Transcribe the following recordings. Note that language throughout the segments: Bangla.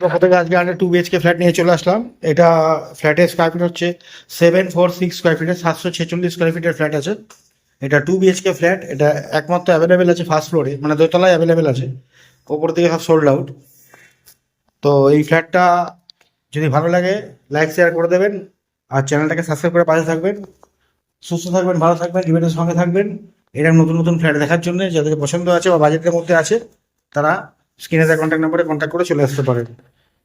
পক্ষ থেকে আজকে আমরা 2 BHK ফ্ল্যাট নিয়ে চলে আসলাম। এটা ফ্ল্যাটের স্কোয়ার ফিট হচ্ছে 746 স্কোয়ার ফিটের, 746 স্কোয়ার ফিটের ফ্ল্যাট আছে। এটা 2 BHK ফ্ল্যাট। এটা একমাত্র অ্যাভেলেবেল আছে ফার্স্ট ফ্লোরে, মানে দোতলায় অ্যাভেলেবেল আছে, ওপর দিকে সব সোল্ড আউট। তো এই ফ্ল্যাটটা যদি ভালো লাগে লাইক শেয়ার করে দেবেন, আর চ্যানেলটাকে সাবস্ক্রাইব করে পাশে থাকবেন। সুস্থ থাকবেন, ভালো থাকবেন, ডিবেটের সঙ্গে থাকবেন। এরকম নতুন নতুন ফ্ল্যাট দেখার জন্য যাদের পছন্দ আছে বা বাজেটের মধ্যে আছে, তারা স্ক্রিনে দেওয়া কন্ট্যাক্ট নাম্বারে কন্ট্যাক্ট করে চলে আসতে পারেন।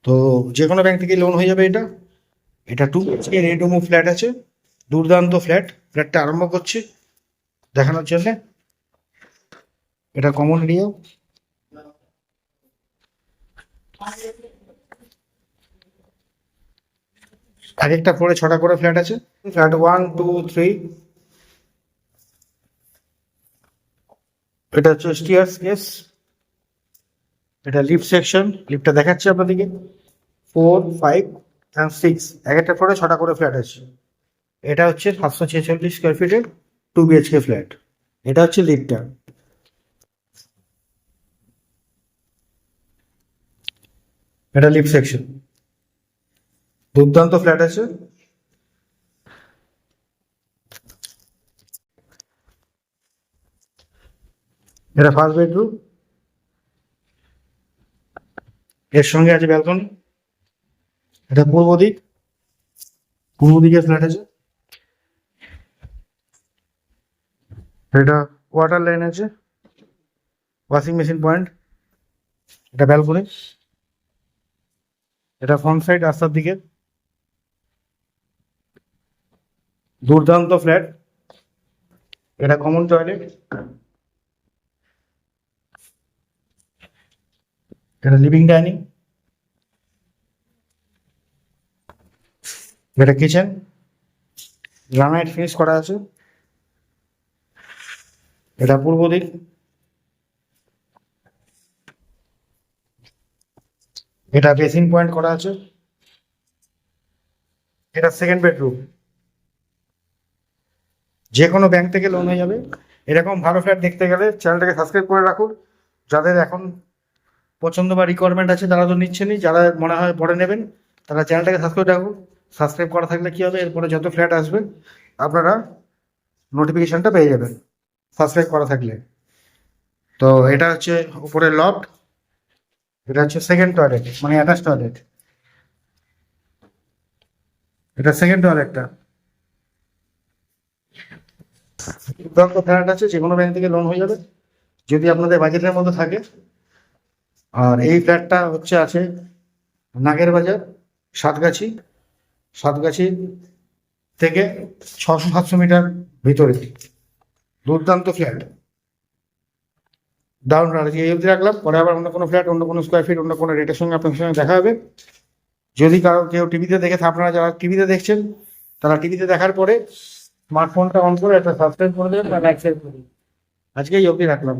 তো যে কোনো ব্যাংক থেকে লোন হয়ে যাবে। এটা 2 BHK ready to move flat আছে। দুর্দান্ত ফ্ল্যাট। ফ্ল্যাটটা আরম্ভ করছি দেখানোর জন্য। এটা কমন এরিয়া। এক একটা ফ্লোরে 6টা করে ফ্ল্যাট আছে। ফ্ল্যাট 1, 2, 3। এটা হচ্ছে স্টিয়ার কেস। এটা লিফট সেকশন। লিফটটা দেখাচ্ছি আপনাদেরকে। 4, 5 and 6, এক একটা ফ্লোরে 6টা করে ফ্ল্যাট আছে। এটা হচ্ছে 746 স্কোয়ার ফিটের 2 BHK ফ্ল্যাট। এটা হচ্ছে লিফটটা। এটা লিফট সেকশন। দুর্দান্ত ফ্ল্যাট আছে। এটা ফার্স্ট বেডরুম। এর সঙ্গে আছে ব্যালকনি। এটা পূর্ব দিক। পূর্ব দিকে ফ্ল্যাট আছে। এটা ওয়াটার লাইন আছে, ওয়াশিং মেশিন পয়েন্ট। এটা ব্যালকনি। এটা ফ্রন্ট সাইড রাস্তার দিকে। দুর্দান্ত ফ্ল্যাট। এটা কমন টয়লেট। এটা লিভিং ডাইনিং। এটা কিচেন, গ্রানাইট ফিনিশ করা আছে। এটা পূর্ব দিক। এটা বেসিন পয়েন্ট করা আছে। এটা সেকেন্ড বেডরুম। যে কোনো ব্যাংক থেকে লোন হয়ে যাবে। এরকম ভালো ফ্ল্যাট দেখতে গেলে চ্যানেলটাকে সাবস্ক্রাইব করে রাখুন। যাদের এখন পছন্দ বা রিকোয়ারমেন্ট আছে তারা তো নিচ্ছেনই, যারা মনে হয় পরে নেবেন তারা চ্যানেলটাকে সাবস্ক্রাইব রাখুন। সাবস্ক্রাইব করা থাকলে কী হবে, এরপরে যত ফ্ল্যাট আসবে আপনারা নোটিফিকেশনটা পেয়ে যাবেন সাবস্ক্রাইব করা থাকলে। তো এটা হচ্ছে উপরের লফট। এটা হচ্ছে সেকেন্ড টয়লেট, মানে অ্যাটাচ টয়লেট। এটা সেকেন্ড টয়লেটটা। দুর্দান্ত ফ্ল্যাট আছে, যে কোনো ব্যাংক থেকে লোন হয়ে যাবে যদি আপনাদের বাজেটের মধ্যে থাকে। আর এই ফ্ল্যাটটা হচ্ছে আছে নাগের বাজার, সাতগাছি। সাতগাছি থেকে 600-700 মিটার ভিতরে। দুর্দান্ত ফ্ল্যাট। দারুণ ফ্ল্যাট আছে। এই অবধি রাখলাম, পরে আবার অন্য কোনো ফ্ল্যাট, অন্য কোনো স্কোয়ার ফিট, অন্য কোনো রেটের সঙ্গে আপনার সঙ্গে দেখা হবে। যদি কারো কেউ টিভিতে দেখে, আপনারা যারা টিভিতে দেখছেন তারা টিভিতে দেখার পরে স্মার্টফোনটা অন করে একটা সাবস্ক্রাইব করে দেবেন বা লাইক শেয়ার করে দেবেন। আজকে এই অবধি রাখলাম।